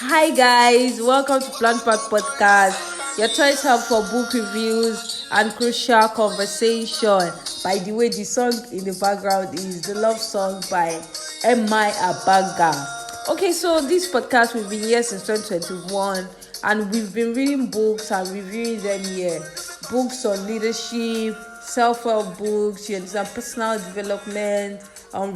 Hi guys, welcome to Plant Park Podcast, your choice hub for book reviews and crucial conversation. By the way, the song in the background is the love song by M.I. Abaga. Okay, so this podcast we've been here since 2021 and we've been reading books and reviewing them here. Books on leadership, self-help books, you understand, personal development,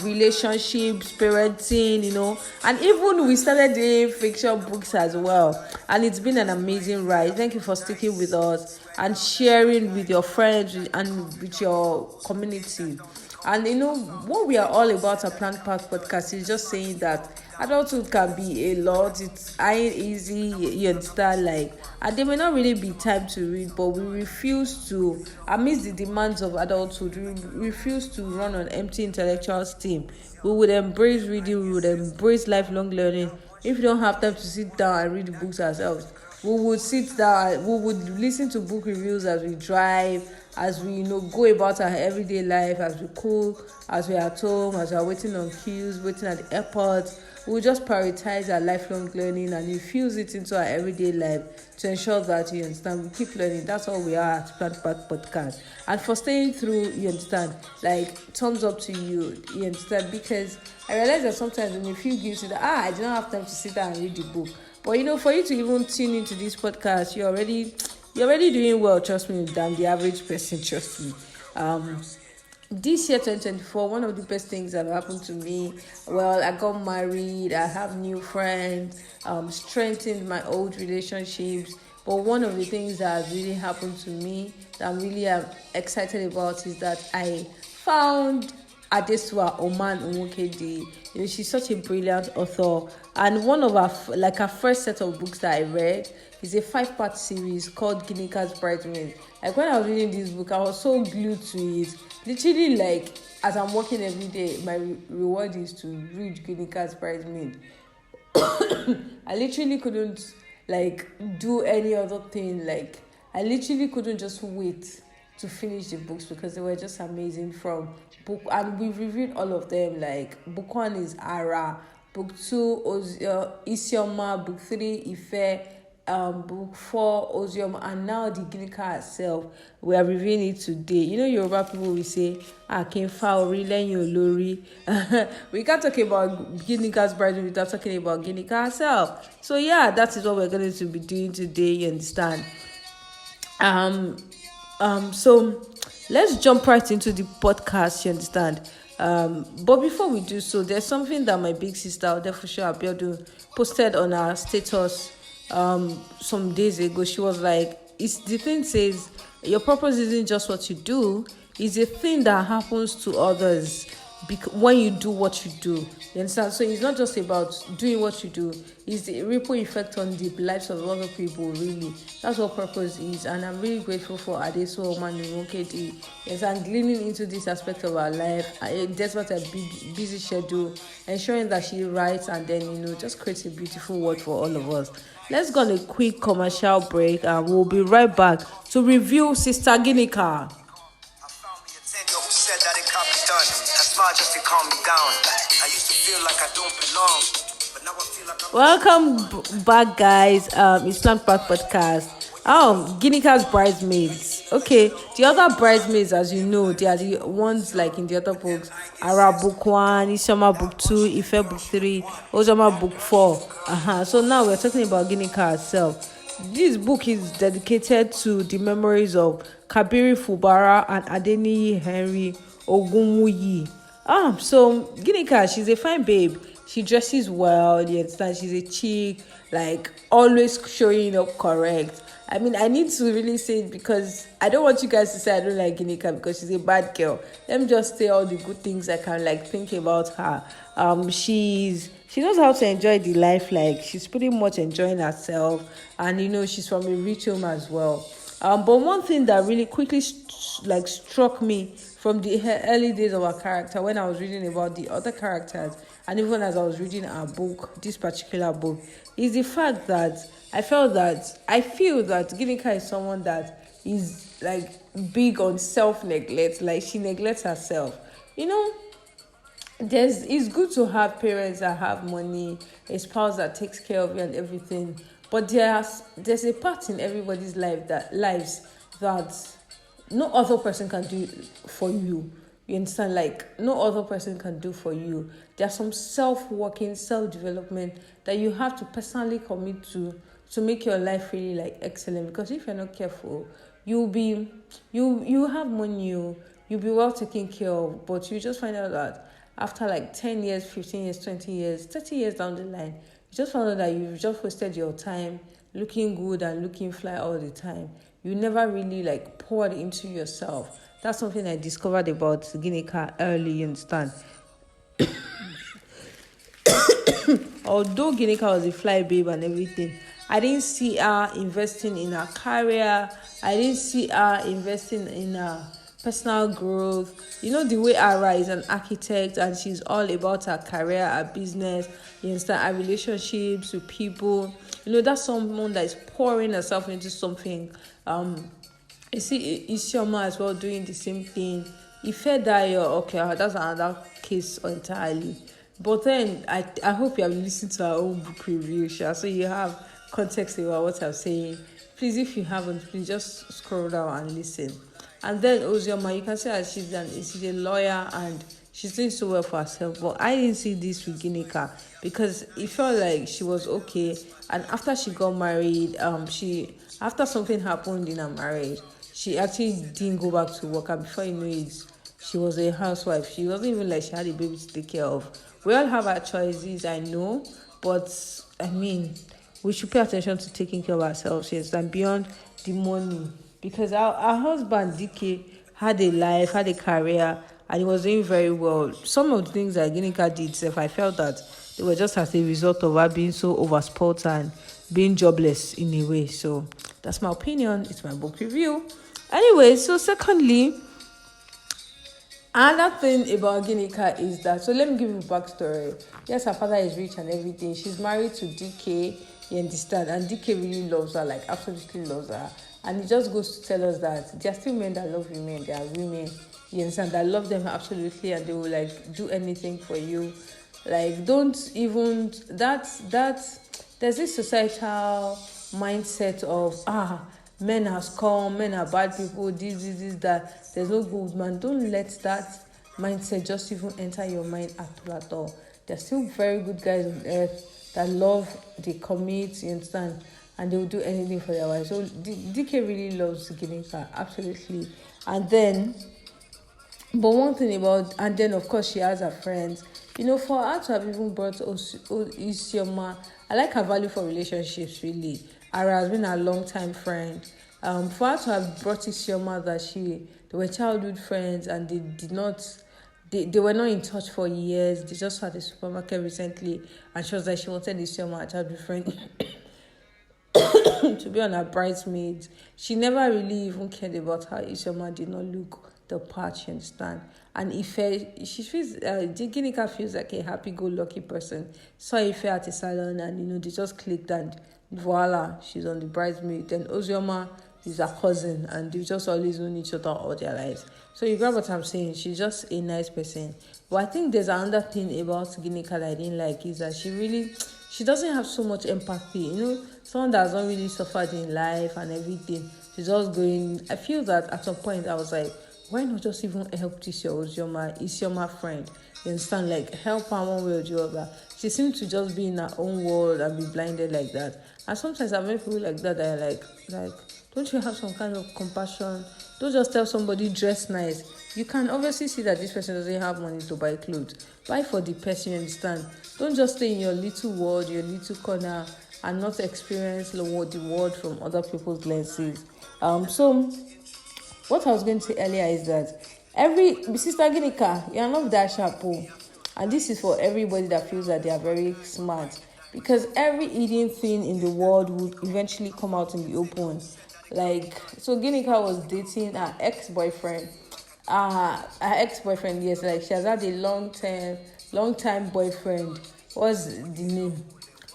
relationships, parenting, and even we started doing fiction books as well. And it's been an amazing ride. Thank you for sticking with us and sharing with your friends and with your community. And what we are all about at Plant Path Podcast is just saying that adulthood can be a lot. It's ain't easy, you understand, and there may not really be time to read, but we refuse to, amidst the demands of adulthood, we refuse to run on empty intellectual steam. We would embrace reading, we would embrace lifelong learning. If you don't have time to sit down and read the books ourselves, we would sit down, we would listen to book reviews as we drive, as we go about our everyday life, as we cook, as we're at home, as we're waiting on queues, waiting at the airport. We'll just prioritize our lifelong learning and infuse it into our everyday life to ensure that, you understand, we keep learning. That's all we are at Plant Path Podcast. And for staying through, you understand, thumbs up to you, you understand, because I realize that sometimes when you feel guilty that I do not have time to sit down and read the book. But for you to even tune into this podcast, you're already doing well. Trust me, than the average person. Trust me. This year 2024, one of the best things that happened to me, well, I got married, I have new friends, strengthened my old relationships. But one of the things that has really happened to me that I'm really excited about is that I found Adesua Oman Nwokedi. She's such a brilliant author, and one of her first set of books that I read is a 5-part series called Ginika's Bridesmaids. When I was reading this book, I was so glued to it. Literally, as I'm working every day, my reward is to read Ginika's Bridesmaids. I literally couldn't do any other thing. I literally couldn't just wait to finish the books because they were just amazing. From book, and we've reviewed all of them. Book 1 is Ara, book 2 Isioma, book 3 Ife, book 4 Ozioma, and now the Ginika herself. We are reviewing it today. Yoruba people will say, I can't foul lori. We can't talk about Ginika's bride without talking about Ginika herself. So yeah, that is what we're going to be doing today, you understand. So let's jump right into the podcast, you understand. But before we do so, there's something that my big sister Odefusha Abiodun posted on our status some days ago. She was like, the thing says your purpose isn't just what you do, it's a thing that happens to others when you do what you do. You understand? So it's not just about doing what you do, it's the ripple effect on the lives of other people, really. That's what purpose is. And I'm really grateful for Adeso Omanimokedi. Yes, I'm gleaning into this aspect of our life. Despite a busy schedule, ensuring that she writes and then, just creates a beautiful word for all of us. Let's go on a quick commercial break and we'll be right back to review Sister Ginika. Who said that it can't be done? I smile just to calm me down. I used to feel like I don't belong, but now I feel like Welcome back, guys. It's Plant Path Podcast. Ginika's Bridesmaids. Okay, the other bridesmaids, as you know, they are the ones in the other books. Ara book 1, Isioma book 2, Ife book 3, Ozoma book 4. So now we're talking about Ginika herself. This book is dedicated to the memories of Kabiri Fubara and Adeniyi Henry Ogunwuyi. So Ginika, she's a fine babe. She dresses well, you understand? She's a chick, always showing up correct. I need to really say it because I don't want you guys to say I don't like Ginika because she's a bad girl. Let me just say all the good things I can think about her. She knows how to enjoy the life. She's pretty much enjoying herself, and she's from a rich home as well. But one thing that really quickly struck me from the early days of her character, when I was reading about the other characters, and even as I was reading her book, this particular book, is the fact that I feel that Ginika is someone that is big on self-neglect. She neglects herself. it's good to have parents that have money, a spouse that takes care of you and everything. But there's a part in everybody's lives that no other person can do for you. You understand? Like no other person can do for you. There's some self-working, self-development that you have to personally commit to make your life really like excellent. Because if you're not careful, you'll be you have money, you'll be well taken care of, but you just find out that after like 10 years, 15 years, 20 years, 30 years down the line, you just found out that you've just wasted your time looking good and looking fly all the time. You never really like poured into yourself. That's something I discovered about Ginika early, you understand? Although Ginika was a fly babe and everything, I didn't see her investing in her career. I didn't see her investing in her personal growth. You know, the way Ara is an architect and she's all about her career, her business, you understand, her relationships with people. You know, that's someone that is pouring herself into something. You see Isioma as well doing the same thing. Ife Dayo, okay, that's another case entirely. But then I hope you have listened to our own book review, Sha, so you have context about what I'm saying. Please, if you haven't, please just scroll down and listen. And then Ozioma, you can see that she's a lawyer and she's doing so well for herself. But I didn't see this with Ginika because it felt like she was okay. And after she got married, after something happened in her marriage, she actually didn't go back to work. And before you know it, she was a housewife. She wasn't even like she had a baby to take care of. We all have our choices, I know, but I mean, we should pay attention to taking care of ourselves, yes, and beyond the money. Because our husband, DK, had a life, had a career, and he was doing very well. Some of the things that Ginika did, if I felt that they were just as a result of her being so oversport and being jobless in a way. So that's my opinion. It's my book review. Anyway, so secondly, another thing about Ginika is that, so let me give you a backstory. Yes, her father is rich and everything. She's married to DK, you understand? And DK really loves her, like absolutely loves her. And it just goes to tell us that there are still men that love women. There are women, you understand, that love them absolutely and they will like do anything for you. Like, don't even, there's this societal mindset of, men has come, men are bad people, this, that. There's no good man. Don't let that mindset just even enter your mind at all. There's still very good guys on earth that love, they commit, you understand, and they will do anything for their wives. So DK really loves Ginika, absolutely. And then, but one thing about, and then of course she has her friends. You know, for her to have even brought Isioma, I like her value for relationships, really. Ara has been a long time friend. For her to have brought Isioma, that they were childhood friends and they were not in touch for years. They just had a supermarket recently and she was like, she wanted Isioma, a childhood friend, to be on her Bridesmaids. She never really even cared about how Isioma did not look the part, you understand. And she feels, Ginika feels like a happy-go-lucky person. Saw Ife at a salon and, they just clicked and voila, she's on the Bridesmaid. Then Ozioma is her cousin and they just always known each other all their lives. So you grab what I'm saying, she's just a nice person. But I think there's another thing about Ginika that I didn't like is that she doesn't have so much empathy. Someone that has not really suffered in life and everything. She's just going, I feel that at some point I was like, why not just even help this your Isioma friend? You understand? Like, help her one way or the other. She seems to just be in her own world and be blinded like that. And sometimes I've met people like that that are like, don't you have some kind of compassion? Don't just tell somebody dress nice. You can obviously see that this person doesn't have money to buy clothes. Buy for the person, you understand? Don't just stay in your little world, your little corner, and not experience the world from other people's lenses. So what I was going to say earlier is that Sister Ginika, you are not that sharp, and this is for everybody that feels that they are very smart, because every hidden thing in the world would eventually come out in the open. Like, so Ginika was dating her ex-boyfriend. Yes, like she has had a long time boyfriend. What's the name?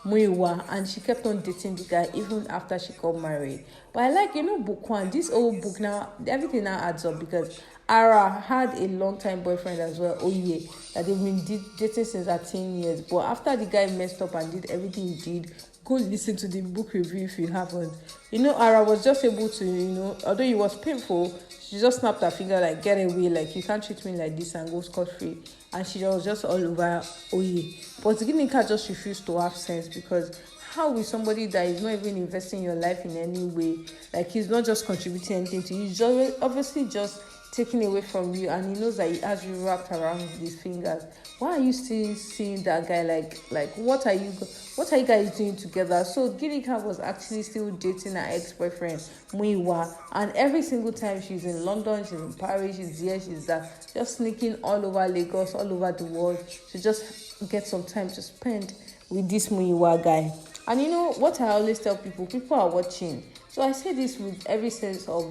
Muiwa, and she kept on dating the guy even after she got married. But I like, book one, this old book now, everything now adds up because Ara had a long time boyfriend as well, oh yeah, that they've been dating since her 10 years. But after the guy messed up and did everything he did, go listen to the book review if you haven't. Ara was just able to, although it was painful, she just snapped her finger like, get away, like you can't treat me like this and go scot-free. And she was just all over Oye. But Ginika just refused to have sense, because how will somebody that is not even investing your life in any way, like he's not just contributing anything to you, he's just obviously just taking away from you, and he knows that he has you wrapped around his fingers. Why are you still seeing that guy? Like what are you guys doing together? So Ginika was actually still dating her ex-boyfriend Muiwa, and every single time she's in London, she's in Paris, she's here, she's there, just sneaking all over Lagos, all over the world, to just get some time to spend with this Muiwa guy. And what I always tell people are watching. So I say this with every sense of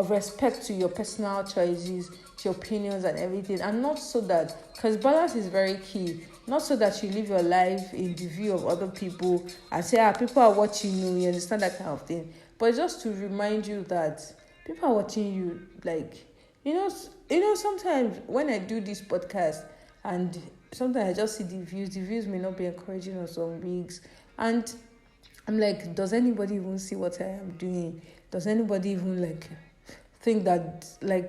respect to your personal choices, to your opinions and everything, and not so that, because balance is very key, not so that you live your life in the view of other people and say, people are watching you understand, that kind of thing, but just to remind you that people are watching you. Like, sometimes when I do this podcast, and sometimes I just see the views may not be encouraging on some weeks, and I'm like, does anybody even see what I am doing? Does anybody even think that,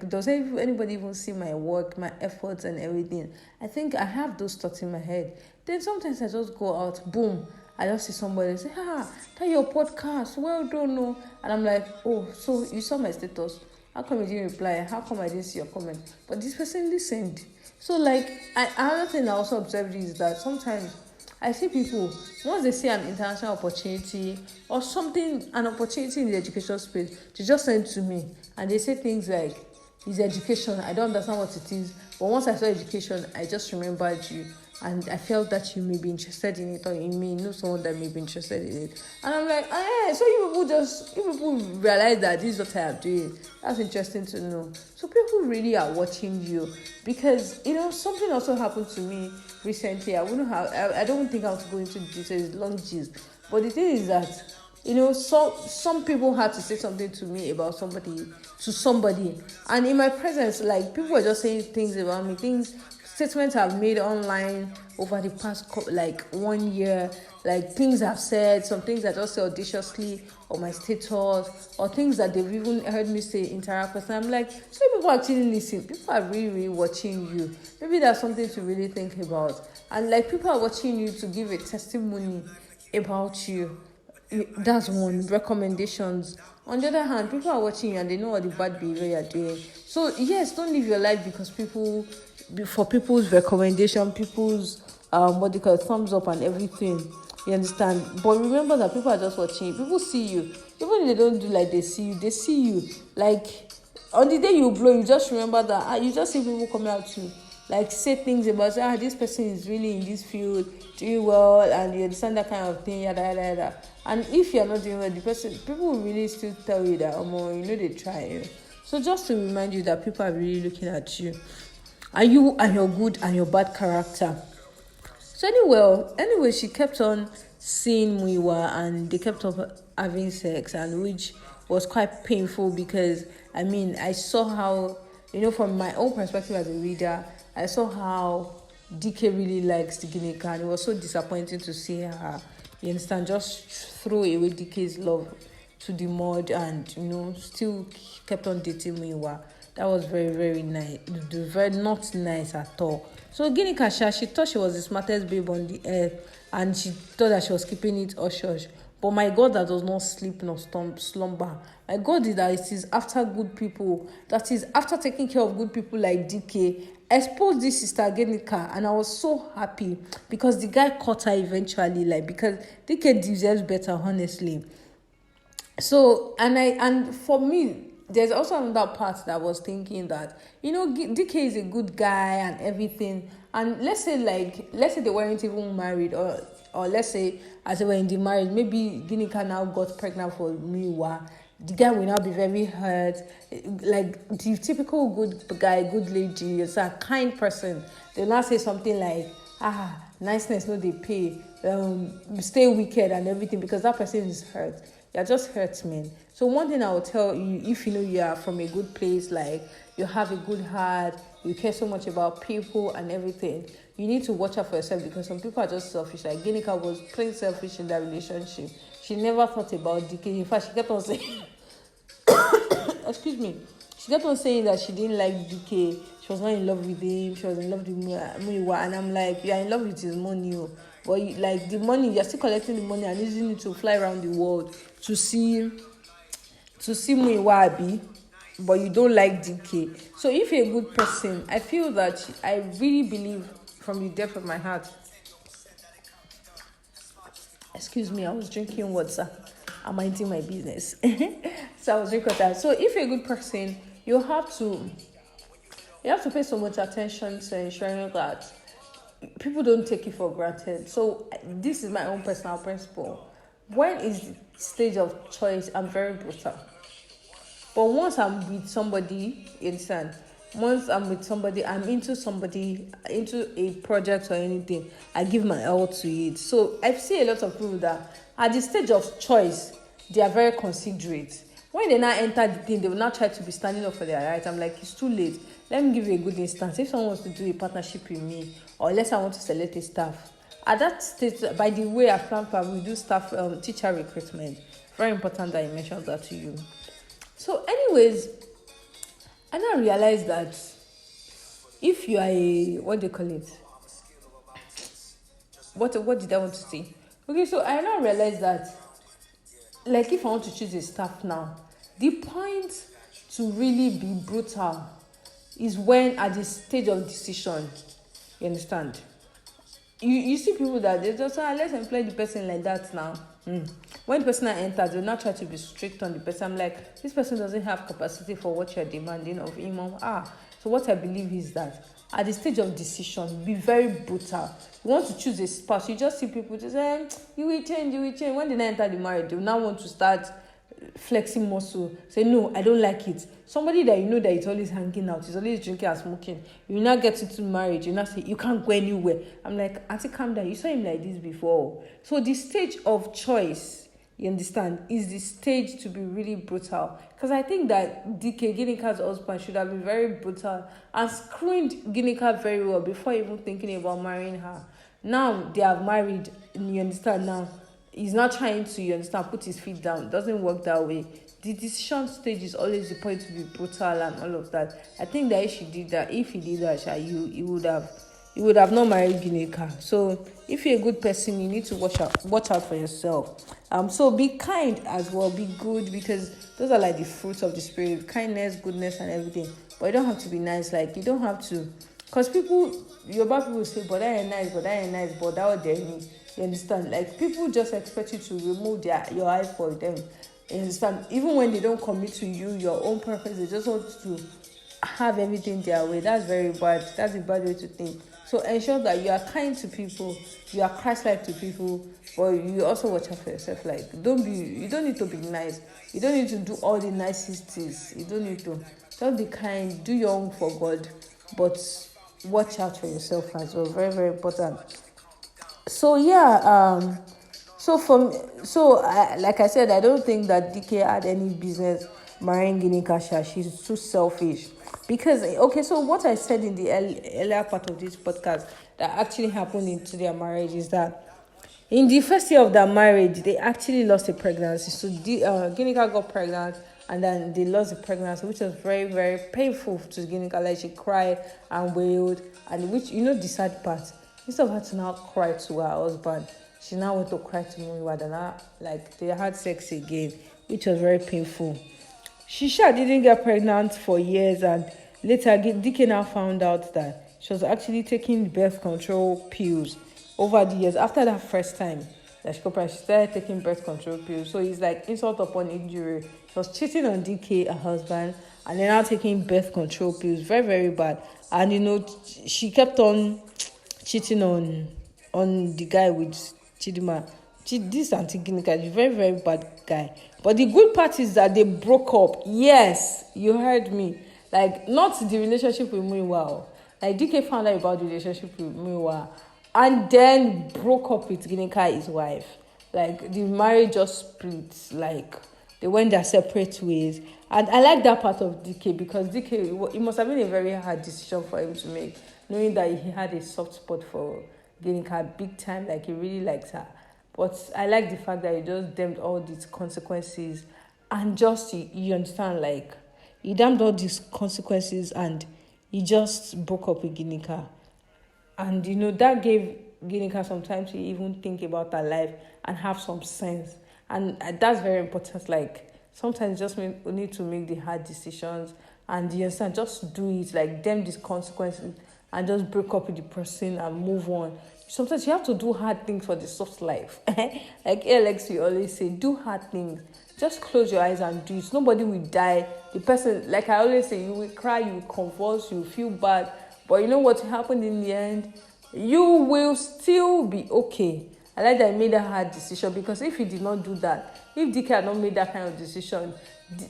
does anybody even see my work, my efforts and everything? I think I have those thoughts in my head. Then sometimes I just go out, boom, I just see somebody say, that your podcast, well done, no. And I'm like, oh, so you saw my status, how come you didn't reply? How come I didn't see your comment? But this person listened. So another thing I also observed is that sometimes I see people, once they see an international opportunity or something, an opportunity in the education space, they just send to me and they say things like, it's education, I don't understand what it is, but once I saw education, I just remembered you, and I felt that you may be interested in it, or you may know someone that may be interested in it. And I'm like, so you people realize that this is what I am doing. That's interesting to know. So people really are watching you, because something also happened to me recently. I don't think I want to go into details, long gist, but the thing is that some people had to say something to me about somebody, and in my presence, people were just saying things about me, statements I've made online over the past 1 year, things I've said, some things I just say audaciously on my status, or things that they've even heard me say interact with. And I'm like, so people actually listen. People are really, really watching you. Maybe that's something to really think about. And people are watching you to give a testimony about you. That's one. Recommendations. On the other hand, people are watching you and they know what the bad behavior you're doing. So yes, don't live your life because for people's recommendation, people's thumbs up and everything. You understand? But remember that people are just watching you. People see you. Even if they don't do like they see you, they see you. On the day you blow, you just remember that you just see people coming out to say things about this person is really in this field, doing well, and you understand, that kind of thing, yada yada yada. And if you're not doing well, people will really still tell you that they try. So just to remind you that people are really looking at you, and your good and your bad character. So anyway, she kept on seeing Muiwa, and they kept on having sex, and which was quite painful, because I saw how, from my own perspective as a reader, I saw how DK really likes Ginika, and it was so disappointing to see her, you understand, just throw away DK's love to the mud, and still kept on dating Muiwa. That was very, very nice. Very not nice at all. So Ginika, she thought she was the smartest babe on the earth, and she thought that she was keeping it hush-hush. But my God, that does not sleep nor slumber. My God is that it is after good people, that is after taking care of good people like DK, exposed this sister Ginika, and I was so happy because the guy caught her eventually, because DK deserves better, honestly. So, and for me, there's also another part that was thinking that, DK is a good guy and everything, and let's say they weren't even married, or let's say as they were in the marriage, maybe Ginika now got pregnant for Miwa. The guy will now be very hurt. The typical good guy, good lady, is a kind person. They'll now say something like, niceness no dey pay, stay wicked and everything, because that person is hurt. You're just hurt, man. So one thing I will tell you, if you know you are from a good place, like you have a good heart, you care so much about people and everything, you need to watch out for yourself, because some people are just selfish. Like Ginika was plain selfish in that relationship. She never thought about DK. In fact, she kept on saying, excuse me, she kept on saying that she didn't like DK. She was not in love with him. She was in love with Muiwa. And I'm like, you're in love with his money. But like the money, you're still collecting the money and using it to fly around the world to see Muiwa Abi, but you don't like DK. So if you're a good person, I feel that I really believe from the depth of my heart. Excuse me, I was drinking water. I'm minding my business. So I was drinking water. So if you're a good person, you have to pay so much attention to ensuring that people don't take it for granted. So this is my own personal principle. When is the stage of choice, I'm very brutal. But once I'm with somebody, you understand? Once I'm with somebody, I'm into somebody, into a project or anything, I give my all to it. So I see a lot of people that at the stage of choice, they are very considerate. When they now enter the thing, they will not try to be standing up for their rights. I'm like, it's too late. Let me give you a good instance. If someone wants to do a partnership with me, or unless I want to select a staff, at that stage, by the way, at Flampa, we do staff teacher recruitment. Very important that I mentioned that to you. So anyways, I now realize that if you are a, what do you call it? What did I want to say? Okay, so I now realize that, like, if I want to choose a staff now, the point to really be brutal is when at the stage of decision. You understand? You see people that they just say, let's employ the person like that now. When the person enters, they'll not try to be strict on the person. I'm like, this person doesn't have capacity for what you're demanding of him. So what I believe is that at the stage of decision, be very brutal. You want to choose a spouse, you just see people just say, you will change. When they enter the marriage, they will now want to start flexing muscle. Say, no, I don't like it. Somebody that you know that is always hanging out, is always drinking and smoking, you now get into marriage, you now say, you can't go anywhere. I'm like, Auntie, calm down. You saw him like this before. So the stage of choice, you understand, is the stage to be really brutal. Because I think that DK, Ginika's husband, should have been very brutal and screened Ginika very well before even thinking about marrying her. Now they have married, you understand now. He's not trying to, you understand, put his feet down. It doesn't work that way. The decision stage is always the point to be brutal and all of that. I think that if he did that, he would have not married Ginika. So if you're a good person, you need to watch out for yourself. So be kind as well, be good, because those are like the fruits of the spirit: kindness, goodness, and everything. But you don't have to be nice. Like, you don't have to, because Yoruba people say, but that ain't nice, but that what they mean. You understand? Like, people just expect you to remove your eye for them. You understand? Even when they don't commit to you, your own purpose, they just want to have everything their way. That's very bad. That's a bad way to think. So ensure that you are kind to people, you are Christ-like to people, but you also watch out for yourself. Like, you don't need to be nice. You don't need to do all the niceties. You don't need to. Just be kind. Do your own for God, but watch out for yourself as well. Very, very important. So yeah, like I said, I don't think that DK had any business marrying Ginika. She's too selfish. Because, okay, so what I said in the earlier part of this podcast that actually happened into their marriage is that in the first year of their marriage, they actually lost a pregnancy. So Ginika got pregnant, and then they lost the pregnancy, which was very, very painful to Ginika. Like, she cried and wailed, and which, the sad part, instead of her to now cry to her husband, she now went to cry to Muiwa, and now, like, they had sex again, which was very painful. She didn't get pregnant for years, and later DK now found out that she was actually taking birth control pills over the years. After that first time that she got pregnant, she started taking birth control pills. So it's like insult upon injury. She was cheating on DK, her husband, and then now taking birth control pills. Very, very bad. And she kept on cheating on the guy with Chidima. This Auntie Ginika is a very, very bad guy. But the good part is that they broke up. Yes, you heard me. Like, not the relationship with Muiwa. Like, DK found out about the relationship with Muiwa and then broke up with Ginika, his wife. Like the marriage just split. Like they went their separate ways. And I like that part of DK because DK, it must have been a very hard decision for him to make, knowing that he had a soft spot for Ginika big time. Like he really likes her. But I like the fact that he just damned all these consequences and just you understand, like he damned all these consequences and he just broke up with Ginika. And that gave Ginika some time to even think about her life and have some sense. And that's very important. Like sometimes just we need to make the hard decisions and you understand, just do it, like them these consequences and just break up with the person and move on. Sometimes you have to do hard things for the soft life. Like Alex, you always say, do hard things. Just close your eyes and do it. Nobody will die. The person, like I always say, you will cry, you will convulse, you will feel bad. But you know what happened in the end? You will still be okay. I like that I made a hard decision because if he did not do that, if DK had not made that kind of decision,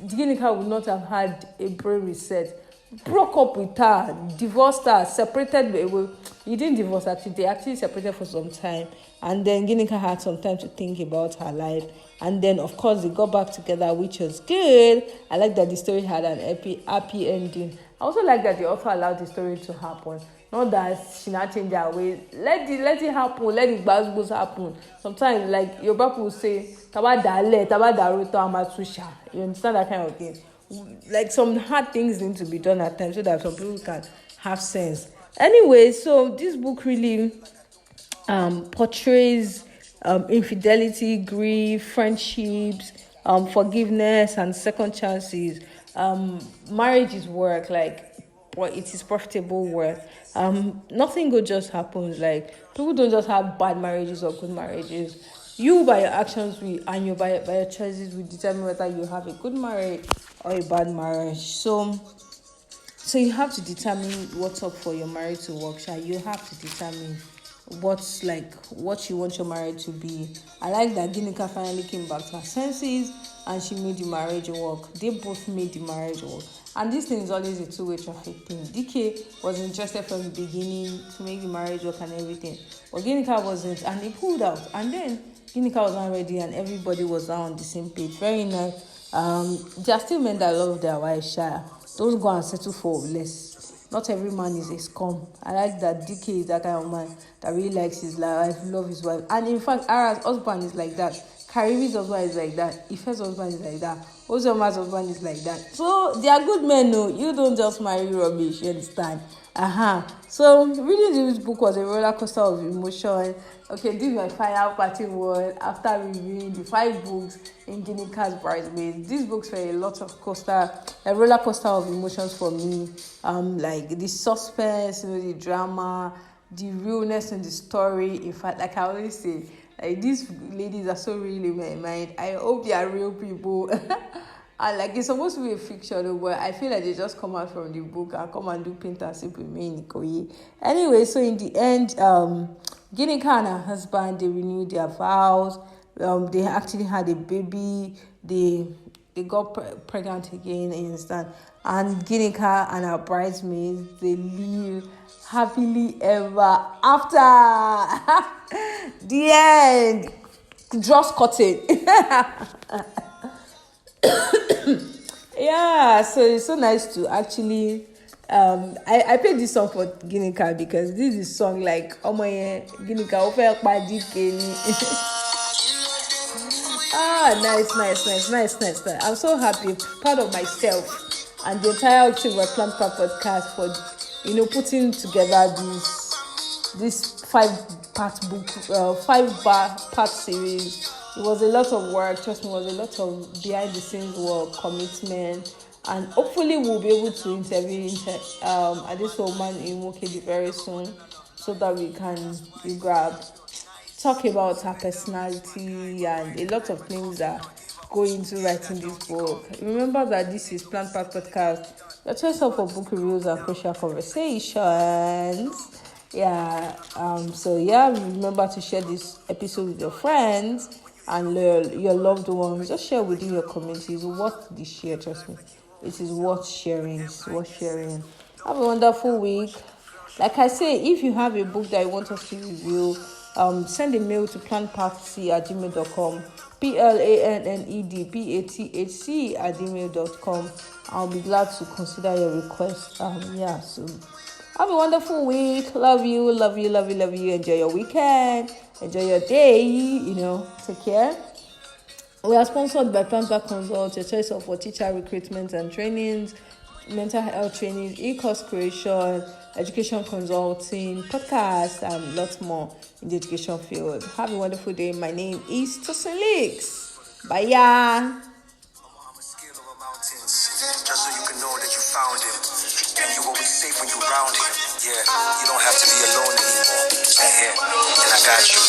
Ginika would not have had a brain reset. Broke up with her, divorced her, separated. Well, he didn't divorce her, they actually separated for some time. And then Ginika had some time to think about her life. And then, of course, they got back together, which was good. I like that the story had an happy ending. I also like that they also allowed the story to happen. Not that she not changed her ways. Let it happen. Let the gbazgbos happen. Sometimes, like your people will say, "Taba dale, taba daruto amatusha." You understand that kind of thing. Like some hard things need to be done at times so that some people can have sense. Anyway, so this book really portrays infidelity, grief, friendships, forgiveness, and second chances. Marriage is work, but it is profitable work. Nothing good just happens. Like people don't just have bad marriages or good marriages. You by your actions and you by your choices will determine whether you have a good marriage or a bad marriage. So you have to determine what's up for your marriage to work. You have to determine what you want your marriage to be. I like that Ginika finally came back to her senses and she made the marriage work. They both made the marriage work. And this thing is always a two-way traffic thing. DK was interested from the beginning to make the marriage work and everything. But Ginika wasn't, and he pulled out. And then Ginika was not ready and everybody was now on the same page. Very nice. There are still men that love their wives. Don't go and settle for less. Not every man is a scum. I like that DK is that kind of man that really likes his life, love his wife. And in fact, Ara's husband is like that. Karibi's husband is like that. Ife's husband is like that. Ozoma's husband is like that. So they are good men, no. You don't just marry rubbish, you understand? So reading this book was a roller coaster of emotion. Okay, this is my final parting word after reviewing the 5 books in Ginika's Bridesmaids. These books were a roller coaster of emotions for me. Like the suspense, the drama, the realness in the story. In fact, like I always say, like these ladies are so real in my mind. I hope they are real people. And like it's supposed to be a fiction, but I feel like they just come out from the book and come and do paint and sip with me in Ikoyi. Anyway, so in the end, Ginika and her husband, they renewed their vows. They actually had a baby. They got pregnant again, you understand? And Ginika and her bridesmaids, they live happily ever after. The end. Just cut it. Yeah, so it's so nice to actually I played this song for Ginika because this is a song like Ginika ofe padi keni. Nice. I'm so happy, proud of myself and the entire team of Plant Park Podcast for putting together this 5-part book, 5-part series. It was a lot of work, trust me, it was a lot of behind the scenes work, commitment, and hopefully we'll be able to interview this woman in Mokedi very soon so that we can talk about her personality and a lot of things that go into writing this book. Remember that this is Plant Park Podcast, your choice for book reviews and crucial conversations. Remember to share this episode with your friends and your loved ones. Just share within your community. It's worth the share, trust me. It is worth sharing. Have a wonderful week. Like I say, if you have a book that you want us to review, send a mail to planpathc@gmail.com, PLANNEDPATHC@gmail.com. I'll be glad to consider your request. So have a wonderful week. Love you, love you, love you, love you. Enjoy your weekend. Enjoy your day. Take care. We are sponsored by Plantback Consult, your choice of for teacher recruitment and trainings, mental health trainings, e-course creation, education consulting, podcasts, and lots more in the education field. Have a wonderful day. My name is Tosin Lisk. Bye, yeah. Just so you can know that you found him, and you always safe when you round him. Yeah, you don't have to be alone anymore. And I got you.